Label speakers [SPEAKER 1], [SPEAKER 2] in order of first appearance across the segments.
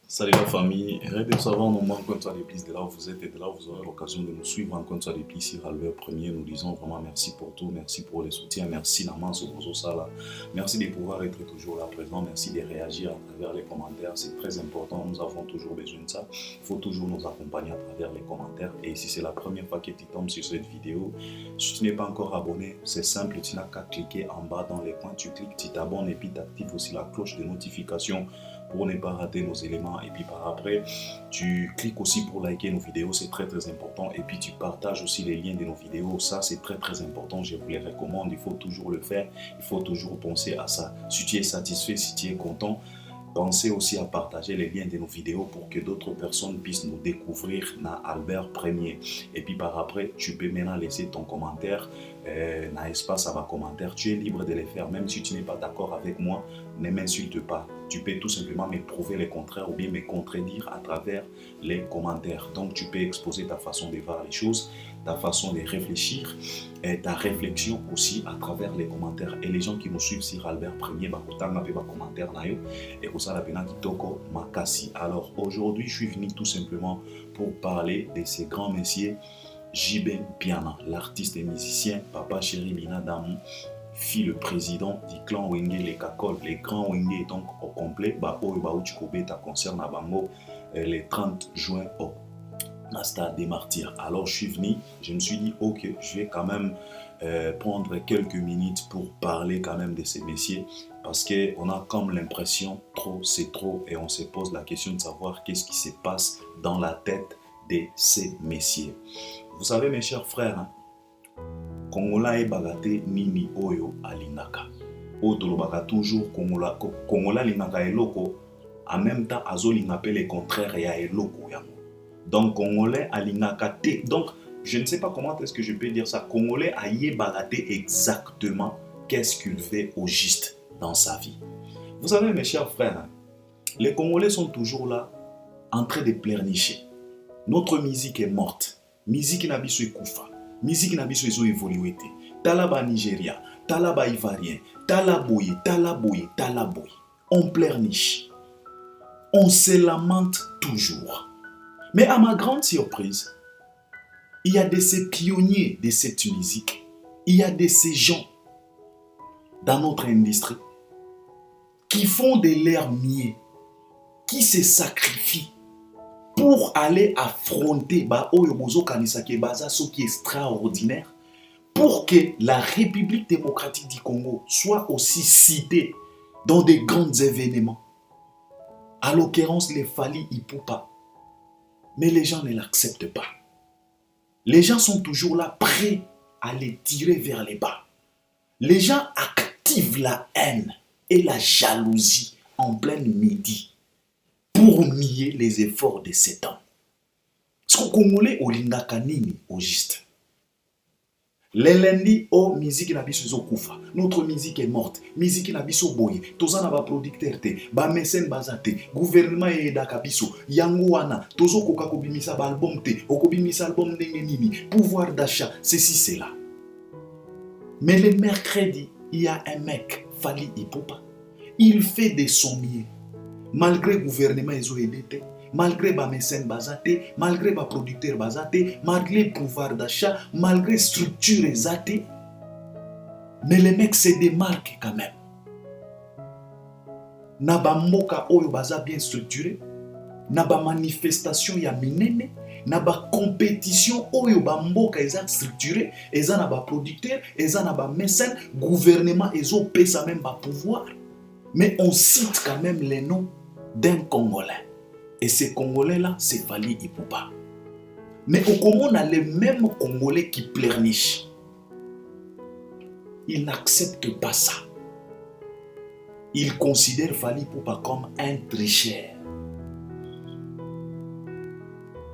[SPEAKER 1] Salut la famille, heureux de savoir nos manques comme ça d'église de là où vous êtes et de là où vous aurez l'occasion de nous suivre en comme ça d'église ici Albert Premier. Nous disons vraiment merci pour tout, merci pour les soutiens, merci Naman Sobozo Sala, merci de pouvoir être toujours là présent, merci de réagir à travers les commentaires, c'est très important, nous avons toujours besoin de ça, il faut toujours nous accompagner à travers les commentaires et si c'est la première fois que tu tombes sur cette vidéo, si tu n'es pas encore abonné, c'est simple, tu n'as qu'à cliquer en bas dans les coins, tu cliques, tu t'abonnes et puis tu actives aussi la cloche de notification pour ne pas rater nos éléments et puis par après tu cliques aussi pour liker nos vidéos, c'est très important et puis tu partages aussi les liens de nos vidéos, ça c'est très important, je vous les recommande, il faut toujours le faire, il faut toujours penser à ça. Si tu es satisfait, si tu es content, pensez aussi à partager les liens de nos vidéos pour que d'autres personnes puissent nous découvrir dans Albert Premier. Et puis par après, tu peux maintenant laisser ton commentaire dans l'espace à ma commentaire. Tu es libre de les faire, même si tu n'es pas d'accord avec moi, ne m'insulte pas. Tu peux tout simplement me prouver le contraire ou bien me contredire à travers les commentaires. Donc tu peux exposer ta façon de voir les choses, ta façon de réfléchir et ta réflexion aussi à travers les commentaires. Et les gens qui nous suivent sur Albert Premier, commentaire et ça la pena kitoko makasi. Alors aujourd'hui, je suis venu tout simplement pour parler de ces grands messieurs. J.B. Piana, l'artiste et musicien, Papa Chéri Bina Damou, fit le président du clan Wenge, les Kakol, les grands Wenge, donc au complet, ta concerne à Bango, le 30 juin au Stade des Martyrs. Alors je suis venu, je me suis dit, ok, je vais quand même prendre quelques minutes pour parler quand même de ces messieurs, parce qu'on a comme l'impression, trop c'est trop, et on se pose la question de savoir qu'est-ce qui se passe dans la tête de ces messieurs. Vous savez mes chers frères, hein, Kongola e bagate nini oyo alingaka. Otolobaka toujours Kongola lingaka eloko, en même temps azolinga pe le contraire ya eloko yango. Donc Congolais alingaka te. Donc je ne sais pas comment est-ce que je peux dire ça. Congolais a bagate exactement qu'est-ce qu'il fait au juste dans sa vie. Vous savez mes chers frères, hein, les Congolais sont toujours là en train de pleurnicher. Notre musique est morte. Musique n'a biso ekufa. Musique n'a biso ezo évolué. Talaba Nigeria, talaba Ivoirien, talaboye, talaboye, talaboye. On pleurniche. On se lamente toujours. Mais à ma grande surprise, il y a de ces pionniers de cette musique. Il y a de ces gens dans notre industrie qui font de leur mieux, qui se sacrifient pour aller affronter ce qui est extraordinaire, pour que la République démocratique du Congo soit aussi citée dans des grands événements. À l'occurrence, les Fali Ipupa. Mais les gens ne l'acceptent pas. Les gens sont toujours là, prêts à les tirer vers les bas. Les gens activent la haine et la jalousie en plein midi pour nier les efforts de ces temps. Ce qu'on Congolais au lingaka nini au juste. Les lundis, oh, musique na biso kufa. Notre musique est morte. Musique na biso boye. Toza na ba producteur te, ba mécène bazate, gouvernement edaka biso. Yango wana, tozo koka kobimisa ba album te, okobimisa album ndenge nini, pouvoir d'achat, ceci cela. Mais le mercredi, il y a un mec, Fali Ipupa. Il fait de son mieux. Malgré le gouvernement ezo edete, malgré les mécènes bazate, malgré les producteurs bazate, malgré le pouvoir d'achat, malgré les structures zate, mais les mecs se démarquent quand même. Naba moka oyo baza bien structuré, naba manifestation ya minene, naba compétition oyo ba mboka eza structuré, eza naba producteur, eza naba mécène, gouvernement ezo pesa même ba pouvoir. Mais on cite quand même les noms d'un Congolais. Et ces Congolais-là, c'est Fali Ipupa. Mais au Congo, on a les mêmes Congolais qui pleurnichent. Ils n'acceptent pas ça. Ils considèrent Fali Ipupa comme un tricheur.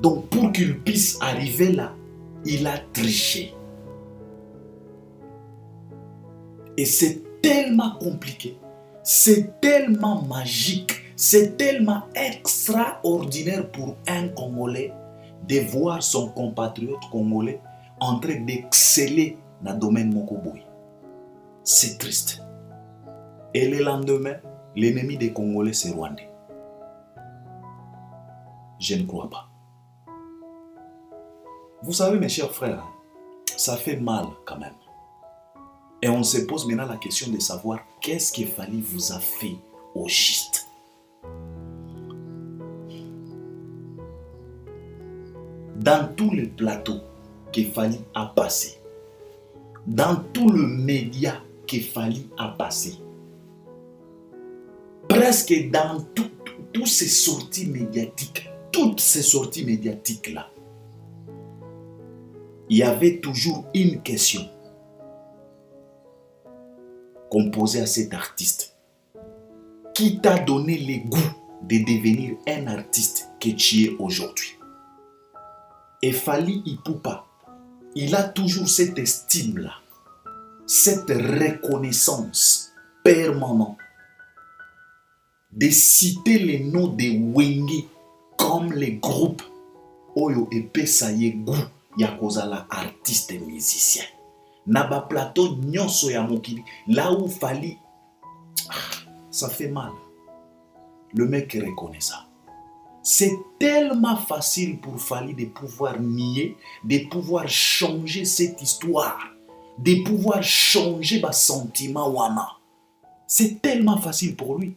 [SPEAKER 1] Donc pour qu'il puisse arriver là, il a triché. Et c'est tellement compliqué. C'est tellement magique, c'est tellement extraordinaire pour un Congolais de voir son compatriote congolais en train d'exceller dans le domaine Mokoboui. C'est triste. Et le lendemain, l'ennemi des Congolais, c'est Rwandais. Je ne crois pas. Vous savez, mes chers frères, ça fait mal quand même. Et on se pose maintenant la question de savoir qu'est-ce que Fally vous a fait au juste. Dans tous les plateaux que Fally a passé, dans tout le média que Fally a passé, presque dans toutes ces sorties médiatiques, toutes ces sorties médiatiques-là, il y avait toujours une question qu'on posait à cet artiste. Qui t'a donné le goût de devenir un artiste que tu es aujourd'hui? Et Fally Ipupa, il a toujours cette estime-là, cette reconnaissance permanente de citer les noms de Wenge comme les groupes Oyo et Pesaye goût Yakozala artiste et musicien. Naba plateau nyonso ya mokili, là où Fally, ça fait mal. Le mec reconnaît ça. C'est tellement facile pour Fally de pouvoir nier, de pouvoir changer cette histoire, de pouvoir changer ma sentiment wana. C'est tellement facile pour lui.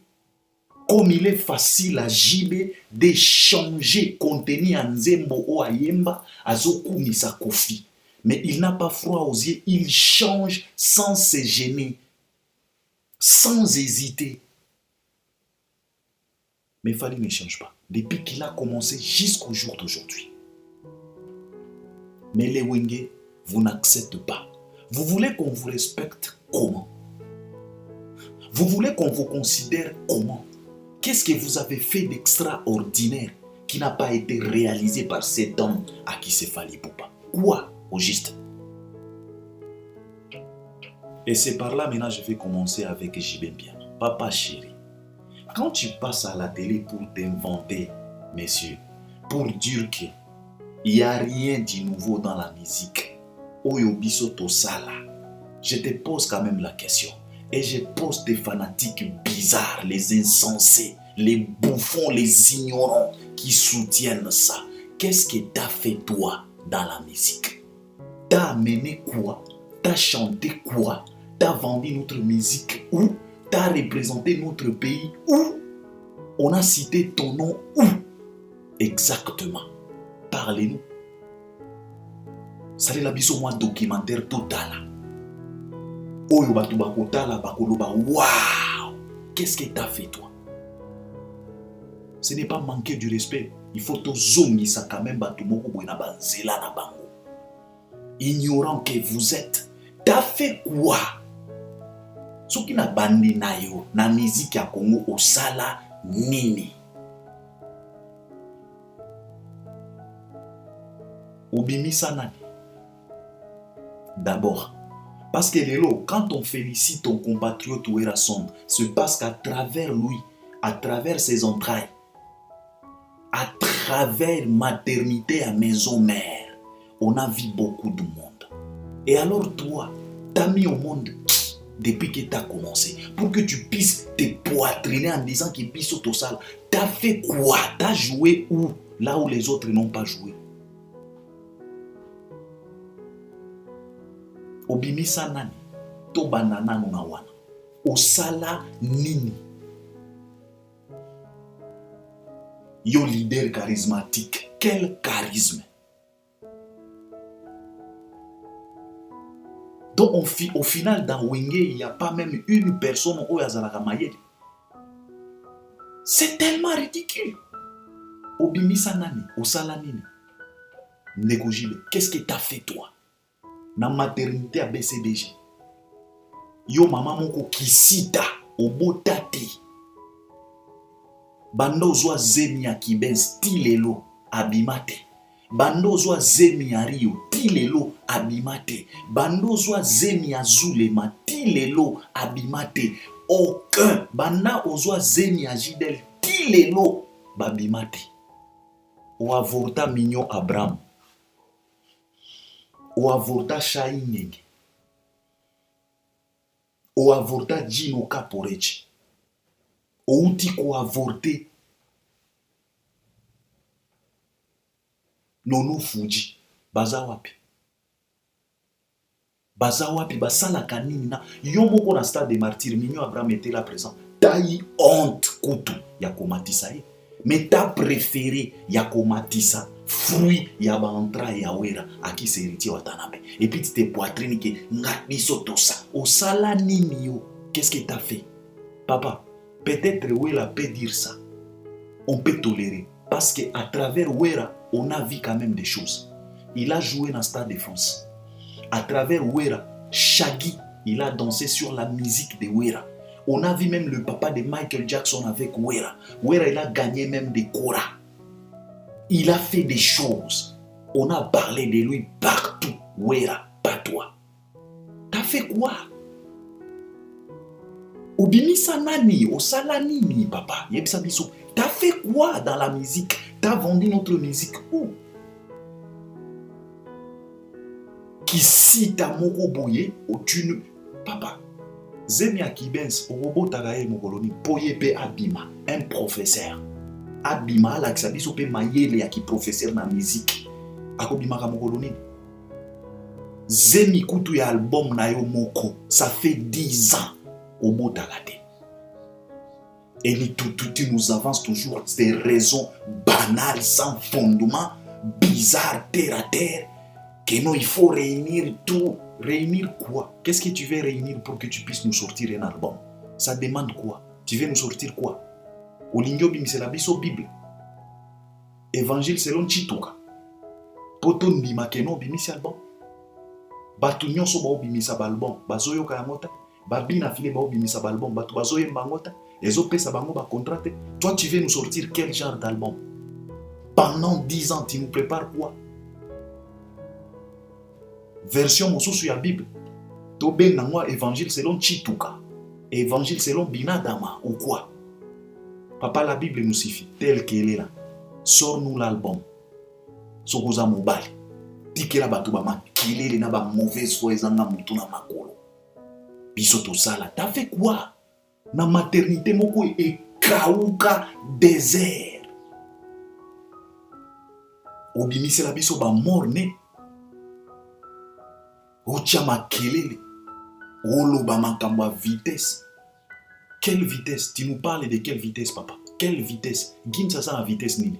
[SPEAKER 1] Comme il est facile à Jibé de changer contenu en Zembo ou Ayemba, Azoku Misa Kofi. Mais il n'a pas froid aux yeux, il change sans se gêner, sans hésiter. Mais Fally ne change pas, depuis qu'il a commencé jusqu'au jour d'aujourd'hui. Mais les Wenge, vous n'acceptez pas. Vous voulez qu'on vous respecte comment? Vous voulez qu'on vous considère comment? Qu'est-ce que vous avez fait d'extraordinaire qui n'a pas été réalisé par cet homme à qui c'est Fally Ipupa? Quoi, au juste? Et c'est par là maintenant je vais commencer avec JB Mpiana. Papa chéri, quand tu passes à la télé pour t'inventer, messieurs, pour dire qu'il n'y a rien de nouveau dans la musique, Oyo Biso Tosala, je te pose quand même la question. Et je pose des fanatiques bizarres, les insensés, les bouffons, les ignorants qui soutiennent ça. Qu'est-ce que t'as fait toi dans la musique? T'as amené quoi? T'as chanté quoi? T'as vendu notre musique où? T'as représenté notre pays où? On a cité ton nom où? Exactement. Parlez-nous. Ça la biso moi documentaire total. Oyo batu bakotala bakoloba waouh, qu'est-ce que t'as fait toi? Ce n'est pas manquer du respect. Il faut te zongisa quand même batu moko boy na banzela na bango. Ignorant que vous êtes, t'as fait quoi? Soki na bandi na yo na musique ya Congo osala nini? Obimisa nani? D'abord, parce que quand on félicite ton compatriote Ouerasson, c'est parce qu'à travers lui, à travers ses entrailles, à travers maternité à maison mère, on a vu beaucoup de monde. Et alors toi, t'as mis au monde depuis que t'as commencé, pour que tu puisses te poitriner en disant qu'il puisse au sale. T'as fait quoi? T'as joué où? Là où les autres n'ont pas joué. Obimisa nani? To banana nuna wana. Osala nini? Yo leader charismatique. Quel charisme? Donc au final dans Wenge, il n'y a pas même une personne au Yazalaka Mayele. C'est tellement ridicule. Obimisa nani? Osala nini? Negojibe, qu'est-ce que t'as fait toi? Na maternité à BCBG. Yo maman moko kisita obotati. Bando zwa zemi ya Kibens tilelo abimate. Bando zwa zemi ya Rio tilelo abimate. Bando zwa zemi ya Zulema tilelo abimate. Aucun banda ozwa zemi ya Jidel tilelo babimate. O avorta Mignon Abraham. O avorta Shai Ngenge. O avorta Gino Caporechi. O uti ko avorte Nono Fuji, bazawapi. Bazawapi, basalaka nini na yomoko na stade de martyr, Mignon Abraham était là présent. Taï honte kutu ya komatisa ye. Mais ta préféré ya komatisa fruit ya ba entra ya wera aki se héritier watanabe. Et puis tu te poitrine que ngatiso tosa. Osala nini yo? Qu'est-ce que t'as fait? Papa, peut-être Wera peut dire ça. On peut tolérer. Parce qu'à travers Wera, on a vu quand même des choses. Il a joué dans le Stade de France. À travers Wera, Shaggy, il a dansé sur la musique de Wera. On a vu même le papa de Michael Jackson avec Wera. Wera, il a gagné même des Cora. Il a fait des choses. On a parlé de lui partout. Wera, pas toi. T'as fait quoi? Obimisa nani, osala nini, papa? Yebsabiso. T'as fait quoi dans la musique? T'as vendu notre musique où? Qui cite à Moko Boye au tune. Papa, Zemi Akibens, au robot Tagae Mokoloni, Boye Pe Abima, un professeur. Abima, la Xabiso Pe Mayele, qui professeur dans la musique. Akobima Mokoloni. Zemi Kutu ya album na yo Moko, ça fait 10 ans au mot Tagate. Et nous avance toujours des raisons banales, sans fondement, bizarres, terre à terre, que non, il faut réunir tout. Réunir quoi? Qu'est-ce que tu veux réunir pour que tu puisses nous sortir un album? Ça demande quoi? Tu veux nous sortir quoi? Olingyo bimisela biso Bible. Évangile selon Chituka. Poto ndima keno bimisi album. Batu nyonso ba bimisa album. Bazoyo kayamota. Babina file ba bimisa album. Batu bazoye mbangota. Les autres pesa bango ba contracté. Toi tu veux nous sortir quel genre d'album? Pendant 10 ans tu nous prépares quoi? Version mosusu ya Bible. To ben nangwa évangile selon Chituka. Évangile selon Binadama ou quoi? Papa, la Bible nous suffit telle qu'elle est là. Sors-nous l'album. Sokoza mobali. Tikela batu ba makilele na ba mauvaise foi ezanga mutu na makolo. Biso to sala. T'as fait quoi? Na maternité moko e kauka désert. Obimisi la biso ba morne. Ocha makelele. Oloba makambo à vitesse. Quelle vitesse? Tu nous parles de quelle vitesse, papa? Quelle vitesse? Gimsa ça à vitesse nini?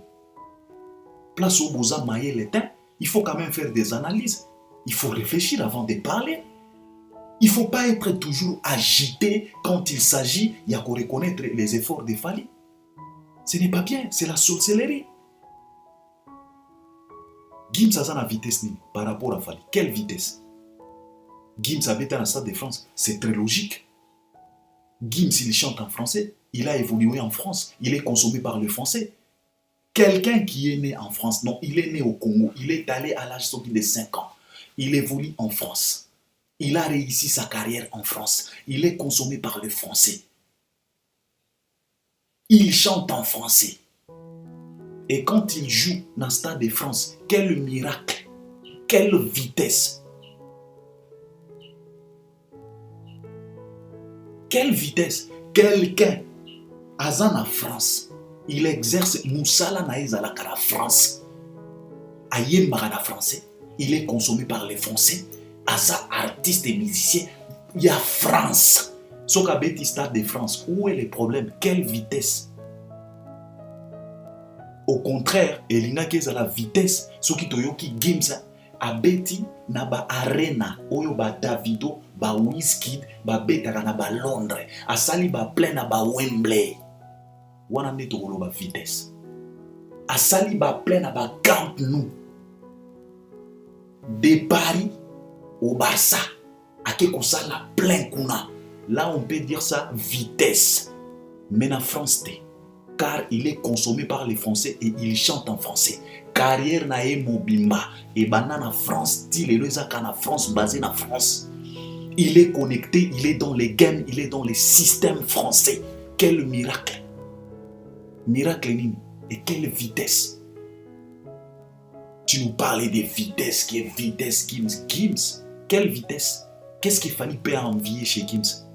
[SPEAKER 1] Place au boza maye l'éteint. Il faut quand même faire des analyses. Il faut réfléchir avant de parler. Il ne faut pas être toujours agité quand il s'agit, il y a qu'à reconnaître les efforts de Fali. Ce n'est pas bien, c'est la sorcellerie. Gims a la vitesse nini par rapport à Fali. Quelle vitesse? Gims habite dans le Stade de France. C'est très logique. Gims, il chante en français. Il a évolué en France. Il est consommé par le français. Quelqu'un qui est né en France, non, il est né au Congo. Il est allé à l'âge de 5 ans. Il évolue en France. Il a réussi sa carrière en France. Il est consommé par le français. Il chante en français. Et quand il joue dans le Stade de France, quel miracle, quelle vitesse. Quelle vitesse. Quelqu'un, Azan en France, il exerce Moussala Naïzala à la France. Ayem Marana français, il est consommé par les Français. Asa artiste et musicien, il y a France. Soka Beti Stade de France, où est le problème? Quelle vitesse? Au contraire, Elina Keza la vitesse, Soki Toyoki Gimsa, Abeti na ba arena, Oyo ba Davido, ba Wizkid, ba Betaka na ba Londres, Asali ba plein na ba Wembley. Wana neto kolo ba vitesse. Asali ba plein na ba Camp Nou. De Paris au Barça, à ça la plein kuna. Là on peut dire ça vitesse. Mais en France, car il est consommé par les Français et il chante en français. Carrière nae mobimba et banana France, style et le zakana France basé en France. Il est connecté, il est dans les games, il est dans les systèmes français. Quel miracle! Miracle nini? Et quelle vitesse! Tu nous parlais de vitesse, qui est vitesse Gims. Gims, quelle vitesse? Qu'est-ce qu'il fallait pas envier chez Gims?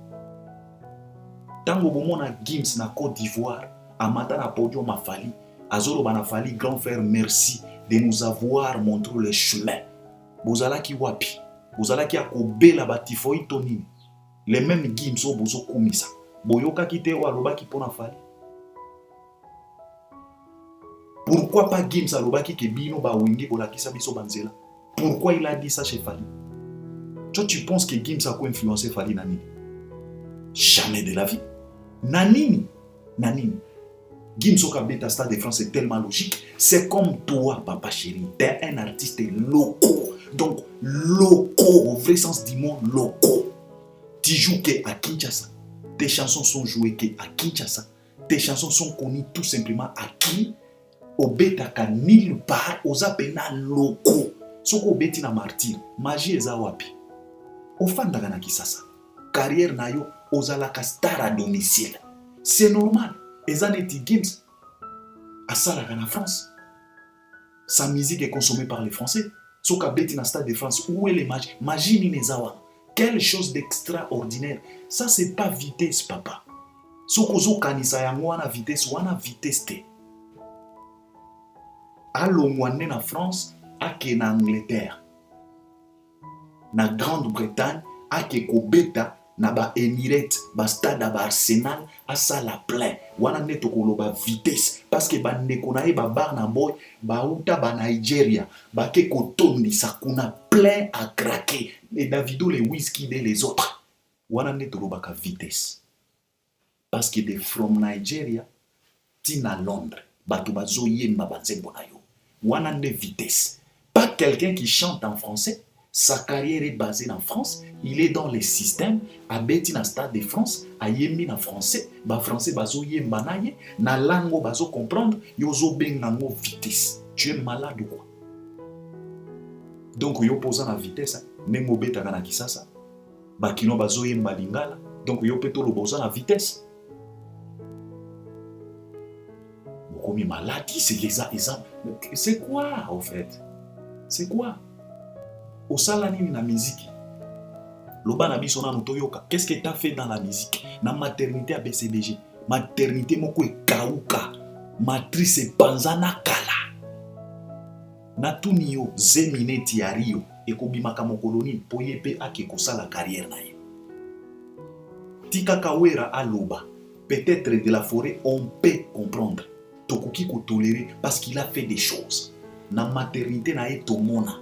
[SPEAKER 1] Tango bomona Gims na Côte d'Ivoire, Amata na podium a Fali, Azoro bana Fali, grand frère merci, de nous avoir montré le chemin. Bozalaki wapi, bozalaki akobela batifoi tonini. Les mêmes gimso bozo komisa. Boyoka kite wa lobaki pona fali. Pourquoi pas Gims alobaki ke bino ba wingi bolakisa biso banzela? Pourquoi il a dit ça chez Fali? Toi, tu penses que Gims a quoi influencer Fali Nanini? Jamais de la vie. Nanini. Gims au Beta Stade de France est tellement logique. C'est comme toi, papa chéri. T'es un artiste loco. Donc, loco, au vrai sens du mot, loco. Tu joues à Kinshasa. Tes chansons sont jouées à Kinshasa. Tes chansons sont connues tout simplement à qui? Au Beta ka nulle part, aux apena loco. Soko beti na martyr, magie eza wapi. Ofanda na kisasa. Carrière na yo ozalaka star à domicile. C'est normal. Eza neti Gims asalaka na France. Sa musique est consommée par les Français. Soka beti na Stade de France, où est les magies? Magie ni nezawa. Quelque chose d'extraordinaire. Ça c'est pas vitesse papa. Soko zo kanisa yango wana vitesse te. Allo mwane na France, ake na Angleterre, na Grande-Bretagne, ake kobeta na ba Emirates, ba stade ba Arsenal, asala plein. Wana neto koloba vitesse parce que ba ndeko na ye ba bar na boy, ba uta ba Nigeria, ba ke kotondi sakuna plein à craquer. Les Davido, les Whisky et les autres. Wana neto koloba ka vitesse. Parce que de from Nigeria tina Londres, bato bazo yemba banzembo na yo. Wana ne vitesse. Pas quelqu'un qui chante en français. Sa carrière est basée en France. Il est dans les systèmes. A beti na Stade de France. A yemi na français. Ba français bazo yemba na ye. Na lango bazo comprendre. Yozo bengango vitesse. Tu es malade ou quoi? Donc yo posa na vitesse. Nengo beta na kisasa. Ba kino bazo yemba lingala. Donc yo peto lo bosa na vitesse. Comme maladie, c'est les exemples. C'est quoi, au fait? C'est quoi? Au salani na musique. Loba na biso na motoyoka. Qu'est-ce que tu as fait dans la musique? Na maternité à BCBG. Maternité moko e kauka. Matrice e panzana kala. Na tunio zemine tiario. E kobimaka mokoloni po yepe ake kosala carrière na ye. Tika kawera aloba. Peut-être de la forêt, on peut comprendre. Tokoki ko tolérer parce qu'il a fait des choses. Na maternité na e tomona.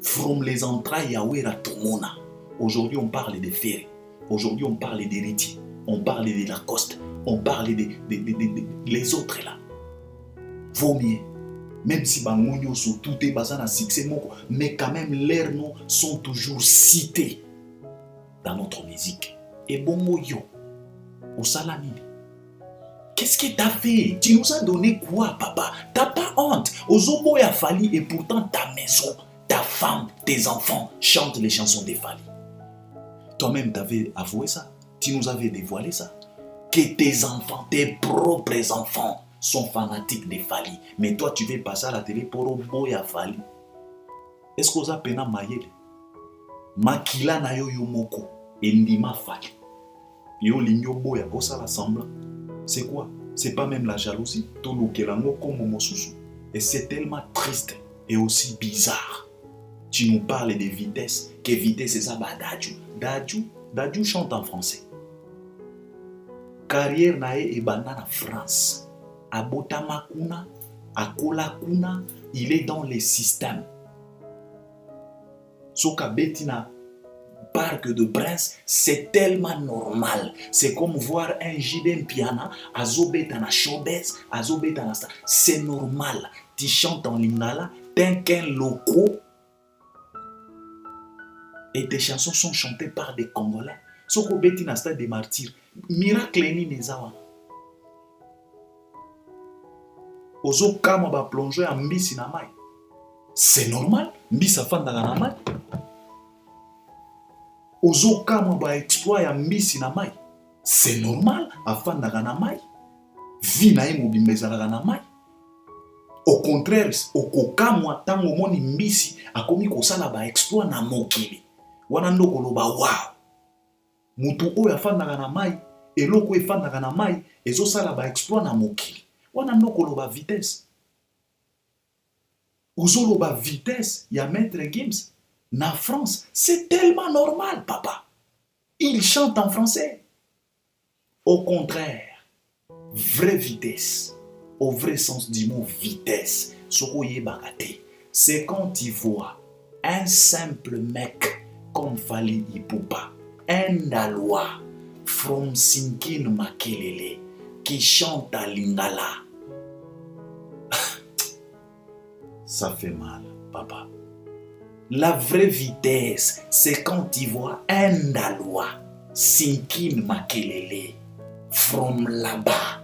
[SPEAKER 1] From les entrailles Yahweh tomona. Aujourd'hui on parle de Ferré. Aujourd'hui on parle d'Héritier. On parle de Lacoste. On parle de les autres là. Vaut mieux. Même si bangonyo sous tout est basé dans succès moko, mais quand même leurs noms sont toujours cités dans notre musique. Et bon yo au salami. Qu'est-ce que tu as fait? Tu nous as donné quoi, papa? T'as pas honte? Ozobo et Fali, et pourtant ta maison, ta femme, tes enfants chantent les chansons de Fali. Toi-même, t'avais avoué ça. Tu nous avais dévoilé ça. Que tes enfants, tes propres enfants, sont fanatiques de Fali. Mais toi, tu veux passer à la télé pour Obo et Fali. Est-ce que vous avez pena mayele? Makila na yo yomoko. Et ndima Fali. Yo ligno boya kosa l'assemblée. C'est quoi? C'est pas même la jalousie. Et c'est tellement triste et aussi bizarre. Tu nous parles de vitesse. Que vitesse c'est ça? Bah, Dadju chante en français. Carrière nae et banana France. À Botamakuna, à Kolakuna, il est dans les systèmes. Soka Betina. Parc de Prince, c'est tellement normal. C'est comme voir un Jiden Piana, Azobetana Showbiz, Azobetana Star. C'est normal. Tu chantes en lingala, t'es qu'un loco. Et tes chansons sont chantées par des Congolais. Soko Betina Stade des Martyrs. Miracle ni nezawa. Ozo kama ba plonger en mbisi na mai. C'est normal. Mbisa fanda na mai. Ozo kama ba exploit ya mbisi na mai. C'est normal. Afanda na mai. Vi na ye mobimeza na mai. Au contraire, okokamwa tango moni mbisi akomi kosala ba exploit na mokili. Wana ndoko loba wow. Mutu oyo afandaka na mai, eloko efandaka na mai, ezosala ba exploit na mokili. Wana ndoko loba vitesse. Ozoloba vitesse, il y a Maître Gims. Na France, c'est tellement normal, papa. Il chante en français. Au contraire, vraie vitesse, au vrai sens du mot vitesse, c'est quand tu vois un simple mec comme Fally Ipupa, un Dalois from Sinkin Makelele qui chante à Lingala. Ça fait mal, papa. La vraie vitesse, c'est quand tu vois un Dalois, Sinkin Makelele, from là-bas,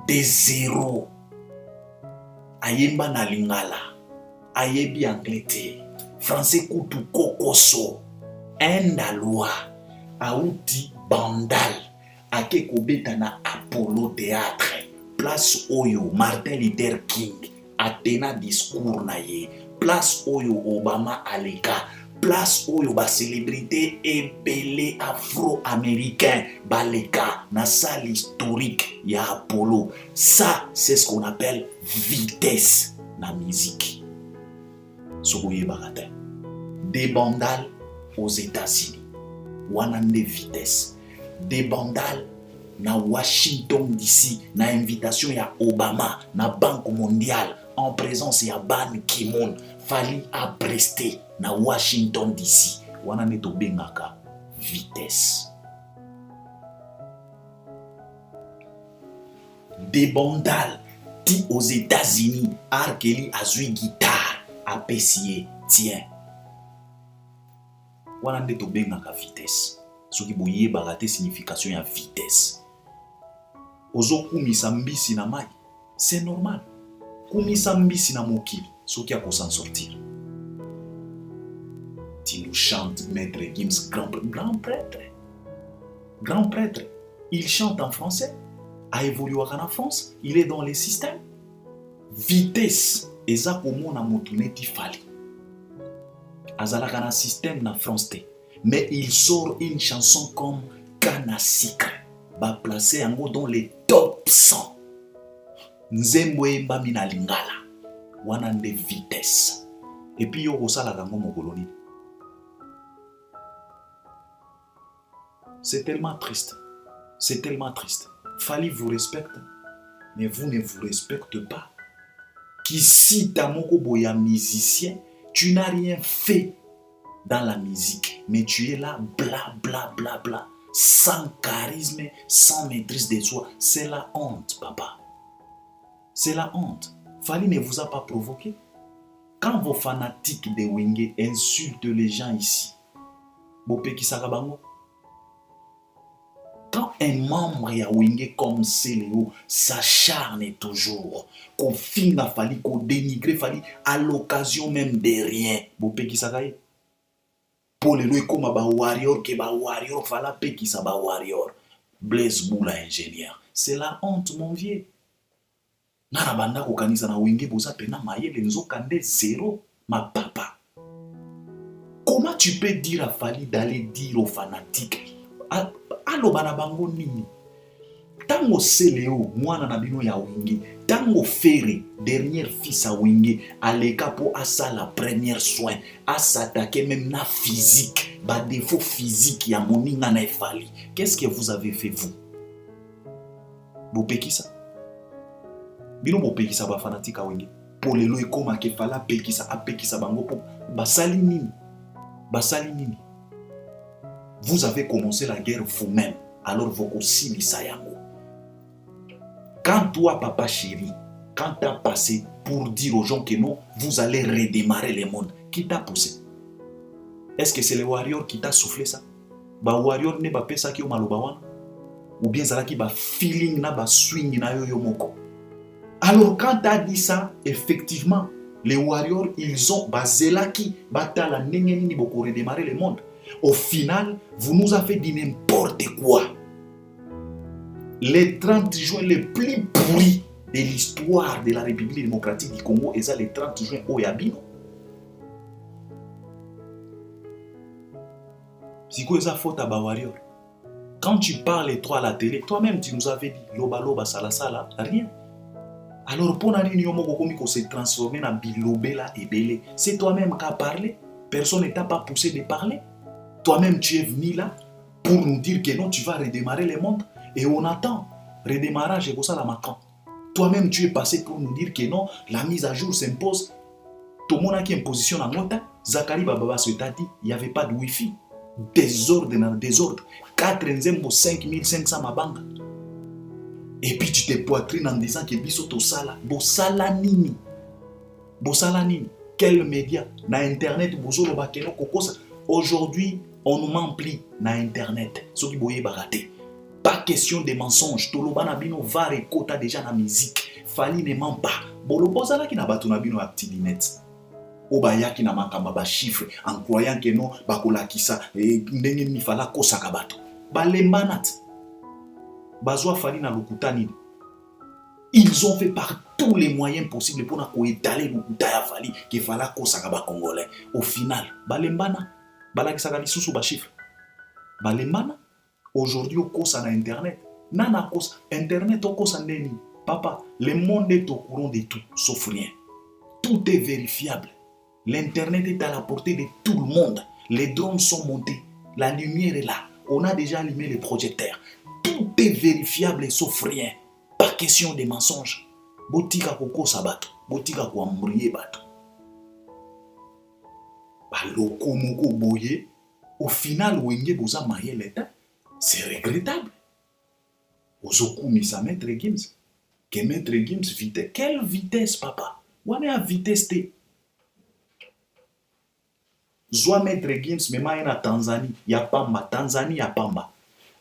[SPEAKER 1] des zéros, ayemba na Lingala, ayebi anglais, français kutu kokoso, un Dalois, auti bandal, ake kobeta na Apollo Théâtre, place Oyo, Martin Luther King, atena discours na ye, place Oyo Obama aleka, place Oyo ba célébrité ebele afro-américain baleka na salle historique ya Apollo. Ça, c'est ce qu'on appelle vitesse na musique. Sokoye bagate. Des bandales aux États-Unis. Wanande vitesse. Des bandales na Washington DC, na invitation ya Obama, na Banque mondiale, en présence ya Ban Ki-moon, Fally a presté na Washington DC. Wana neto bengaka vitesse. Des bandales ti aux États-Unis, R. Kelly a joué guitare, a pessier, tiens. Wana neto bengaka vitesse. Soki boye bagate signification ya vitesse. Ozo kumisa mbisi na mai, c'est normal. Kumisa mbisi na mokili, soki a s'en sortir. Tu nous chantes Maître Gims, grand prêtre. Grand prêtre. Il chante en français, a évolué en France, il est dans les systèmes. Vitesse, eza komona motu neti Fally. Azalaka na système na France te. Mais il sort une chanson comme Canne Sucre, va placer en haut dans les top 100. Nzembo mbami na Lingala, wana nde vitesse. Et puis yo kosala kango mokoloni. C'est tellement triste. C'est tellement triste. Fally vous respecte, mais vous ne vous respectez pas. Qu'ici, ta moko boya musicien, tu n'as rien fait dans la musique, mais tu es là, bla bla bla bla, sans charisme, sans maîtrise de soi. C'est la honte, papa. C'est la honte. Fally ne vous a pas provoqué. Quand vos fanatiques de Wenge insultent les gens ici, Bopeki Sakabango, quand un membre ya Wenge comme Céléo s'acharne toujours, qu'on finit à Fally, qu'on dénigre Fally à l'occasion même de rien, Bopeki Sakaye. Pour les comme ba warrior, que ba warrior, fala peki sa ba warrior. Blaise Boula ingénieur. C'est la honte, mon vieux. Nana banda ko kanisa na Wenge boza pena mayele nzo kande zéro, ma papa. Comment tu peux dire à Fally d'aller dire aux fanatiques? Allo bana bango nini? Tango Céléo, mwana na bino ya Wenge, tango Ferré, dernier fils à Wenge, aleka po asa la première soin, à s'attaquer même na physique, ba défaut physique ya moninga na Fally. Qu'est-ce que vous avez fait vous? Bopeki ça? Bino bopeki ça ba fanatique à Wenge. Pour les lois comme ke fala peki ça apeki ça bango po basali nini? Basali nini? Vous avez commencé la guerre vous-même, alors vous aussi lisayango. Quand toi, papa chéri, quand tu as passé pour dire aux gens que non, vous allez redémarrer le monde, qui t'a poussé? Est-ce que c'est le warrior qui t'a soufflé ça? Ba warrior ne ba pesa ki o maloba wana? Ou bien zala ki ba feeling na ba swing na yo moko? Alors quand tu as dit ça, effectivement, les warriors, ils ont bazela ki batala nenge nini boko redémarrer le monde. Au final, vous nous avez dit n'importe quoi. Les 30 juin les plus pourris de l'histoire de la République démocratique du Congo, et ça les 30 juin au Yabino. C'est quoi ça faute à Bawarrior? Quand tu parles toi à la télé, toi-même tu nous avais dit loba loba sala sala, rien. Alors, pour se transformer en bilobela et belé, c'est toi-même qui as parlé. Personne ne t'a pas poussé de parler. Toi-même, tu es venu là pour nous dire que non, tu vas redémarrer le monde. Et on attend. Redémarrage, et ça la macan. Toi-même, tu es passé pour nous dire que non, la mise à jour s'impose. Tout le monde qui est en position en mota, Zachary Bababa se t'a dit, il n'y avait pas de Wi-Fi. Désordre dans le désordre. 4e ou 5500 mabanga. Et puis tu te poitrines en disant que bisoto sala. Bosala nini. Bosala nini. Quel média? Na internet, bozolo bakeno kokosa. Aujourd'hui, on nous m'emplit na internet. Ce qui boye baraté. Pas question de mensonges. Toloba na bino va rekota déjà na musique. Fali ne ment pas. Bolo bozala ki na batu na bino activinet. Obaya ki na makamba ba chiffre en croyant que non bakola kisa ndenge ni fala kosa kabato. Balembanat. Bazwa fali na lokutani. Ils ont fait par tous les moyens possibles pour étaler lokuta ya fali que fala kosa kaba congolais. Au final, balembana balakisaka lisusu ba chiffre. Balembana aujourd'hui au kosa na internet. Nana kosa internet au kosa ndeni. Papa, le monde est au courant de tout sauf rien. Tout est vérifiable. L'internet est à la portée de tout le monde. Les drones sont montés. La lumière est là. On a déjà allumé les projecteurs. Tout est vérifiable et sauf rien. Pas question de mensonges. Botika koko sabato. Botika ko ambriye bato. Baloko moko boye. Au final, wenge boza maye l'état. C'est regrettable. Ozoku misa maître Gims. Que maître Gims vitesse. Quelle vitesse, papa? On est à vitesse T. Zwa maître Gims mema na Tanzanie. Ya pamba. Tanzanie ya pamba.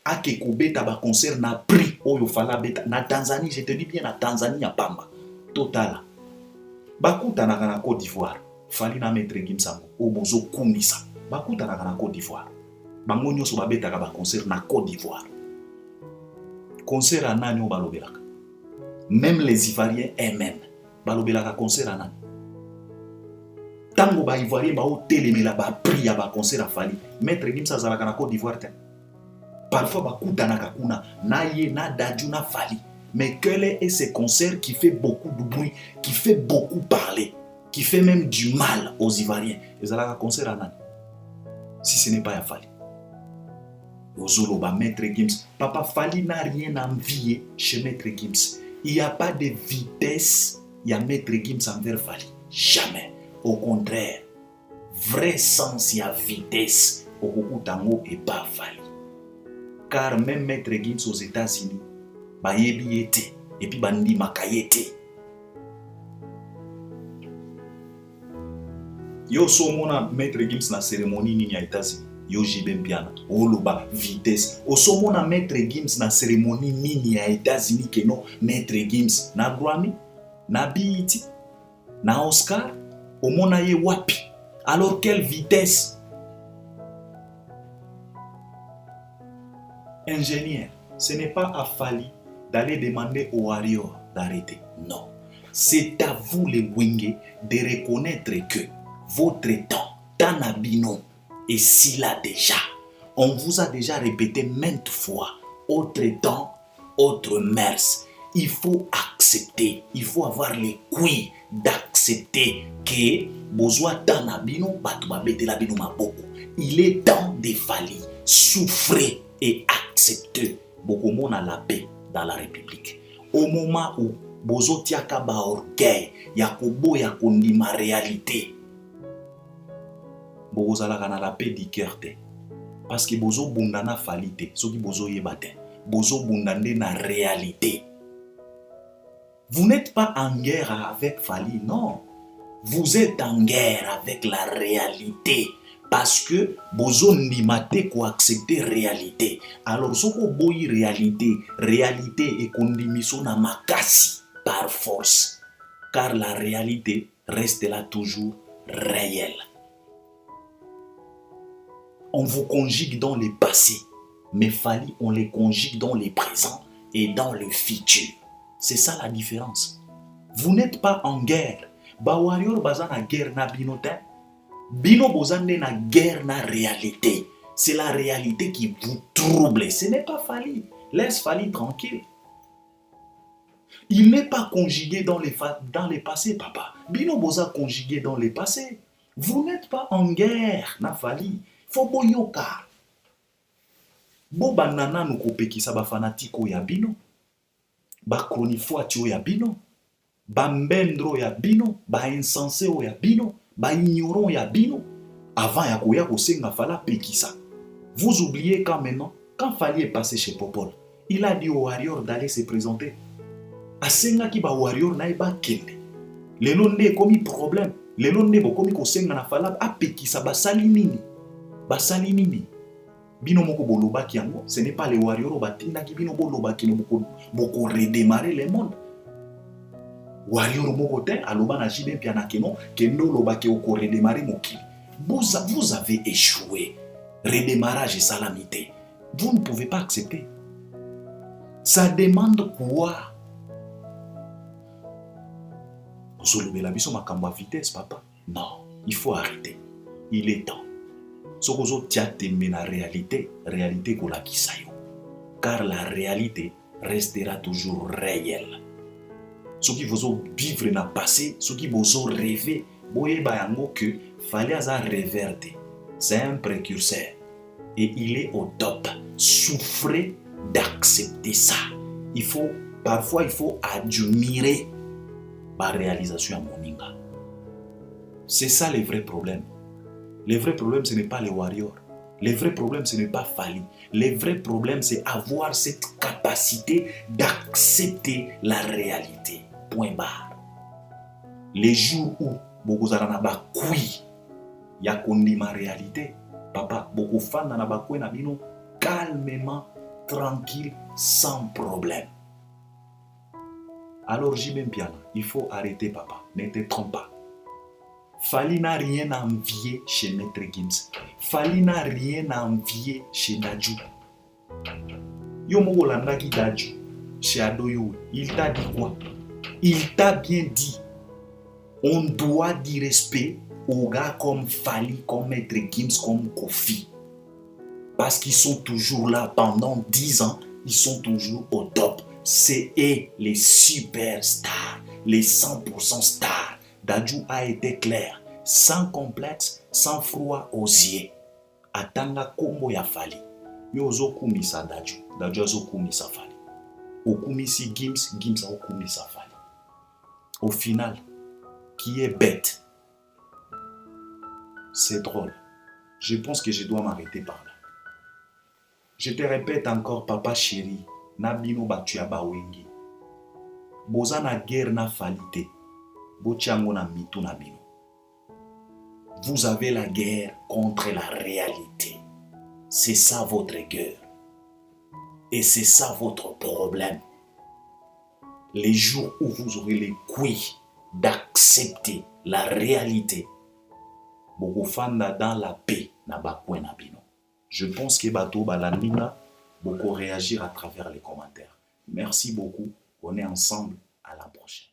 [SPEAKER 1] Ake kobeta ba concert na prix oyo fala beta na Tanzanie, je te dis bien na Tanzanie ya pamba total bakuta na Côte d'Ivoire fali na maître Gimsango obozo kumisa bakuta na Côte d'Ivoire bango nyoso babeta ka ba concert na Côte d'Ivoire concert anani o balobelaka même les Ivoiriens eux-mêmes balobelaka concert anani tango ba Ivoirien ba o telemela ba prix ya ba concert a fali maître Gimsa zalaka na Côte d'Ivoire te. Parfois, bakutanaka kuna na ye na daju na fali. Mais quel est ce concert qui fait beaucoup de bruit, qui fait beaucoup parler, qui fait même du mal aux Ivoiriens? Et ça là concert à nani? Si ce n'est pas ya fali. Ozolo ba maître Gims. Papa Fali n'a rien à envier chez maître Gims. Il n'y a pas de vitesse. Il y a maître Gims envers Fali. Jamais. Au contraire. Vrai sens, il y a vitesse. Au Tango et pas Fali. Car même maître Gims aux États-Unis, bayebi était et puis bandi makayete. Yo somona maître Gims na cérémonie ni ya États-Unis. Yo jibem piana. Oloba vitesse. O somona maître Gims na cérémonie ni ya États-Unis que non maître Gims na Grammy, na BET, na Oscar, o mona ye wapi. Alors quelle vitesse? Ingénieur, ce n'est pas à Fali d'aller demander aux warriors d'arrêter. Non. C'est à vous les Wenge de reconnaître que votre temps, Tanabino, est si là déjà. On vous a déjà répété maintes fois, autre temps, autre mers. Il faut accepter, il faut avoir les couilles d'accepter que besoin Tanabino, Batubabete Maboko. Il est temps de Fali. Souffrez et accepter beaucoup monde à la paix dans la République. Au moment où bozo tiaka ba orgueil, yakobo yakondi ma réalité. Bozo la kana la paix du cœur te. Parce que bozo bundana falite, ce qui bozo yebate. Bozo bundande na réalité. Vous n'êtes pas en guerre avec Fali, non. Vous êtes en guerre avec la réalité. Parce que bozo ndimate ko accepter réalité. Alors soko boyi réalité et kondimiso na makasi par force. Car la réalité reste là toujours réelle. On vous conjugue dans le passé, mais Fali on les conjugue dans le présent et dans le futur. C'est ça la différence. Vous n'êtes pas en guerre. Ba warrior bazana guerre na binotin. Bino bozande na guerre na réalité. C'est la réalité qui vous trouble. Ce n'est pas Fali. Laisse Fali tranquille. Il n'est pas conjugué dans les passés, papa. Bino boza conjugué dans les passés. Vous n'êtes pas en guerre, Nafali. Faut boyoka. Bo banana no kopekisa ba fanatiko ya bino. Ba kronifuati ya bino. Ba mbendro ya bino. Ba insensé ya bino. Ba ignorant ya bino. Avant ya koya kosenga fala pekisa. Vous oubliez quand maintenant, quand Fali est passé chez Popol, il a dit aux warriors d'aller se présenter. Asenga ki ba warrior na ba kende. Lelo nde komi problème. Lelo nde bo komi kosenga na fala apekisa basali nini. Basali nini. Bino moko boloba ki yango, ce n'est pas les warriors batinda ki bino boloba ki no boko redémarrer le monde. Warrior moko te aloba na jibe pia na keno kendo loba ki oko redémarrer mokili. Vous avez échoué. Redémarrage et salamité. Vous ne pouvez pas accepter. Ça demande quoi? La biso makambo à vitesse, papa. Non, il faut arrêter. Il est temps. Sokozo tiateme na réalité kola kisayo. Car la réalité restera toujours réelle. Ce qui vous vivre na passé, ce qui vous rêver, boye bayango que fallait à reverter. C'est un précurseur. Et il est au top. Souffrez d'accepter ça. Parfois, il faut admirer ma réalisation à Moninga. C'est ça le vrai problème. Le vrai problème, ce n'est pas les warriors. Le vrai problème, ce n'est pas Fali. Le vrai problème, c'est avoir cette capacité d'accepter la réalité. Point barre. Les jours où Bogozarana ba kui ya kondi ma réalité, papa, beaucoup fan na ba kui na bino calmement, tranquille, sans problème. Alors Jibem Piana, il faut arrêter, papa. Ne te trompe pas. Fali n'a rien à envier chez Maître Gims. Fali n'a rien à envier chez Dadju. Yomo Landaki Dadju, chez Adoyo, il t'a dit quoi? Il t'a bien dit. On doit dire respect aux gars comme Fali, comme Maître Gims, comme Kofi. Parce qu'ils sont toujours là pendant 10 ans, ils sont toujours au top. C'est eux les superstars, les 100% stars. Dadju a été clair, sans complexe, sans froid aux yeux. Atanga kombo ya Fali. Yo zo kumisa Dadju, Dadju zo kumisa Fali. Okumisi Gims, Gims a okumisa Fali. Au final, qui est bête? C'est drôle. Je pense que je dois m'arrêter par là. Je te répète encore, papa chéri, Nabino batu ya bawengi. Boza na guerre na falite. Botiango na mitu na bino. Vous avez la guerre contre la réalité. C'est ça votre guerre. Et c'est ça votre problème. Les jours où vous aurez les couilles d'accepter la réalité, Bokofanda dans la paix na bakwe na bino. Je pense que Bato Balandinga beaucoup réagir à travers les commentaires. Merci beaucoup. On est ensemble. À la prochaine.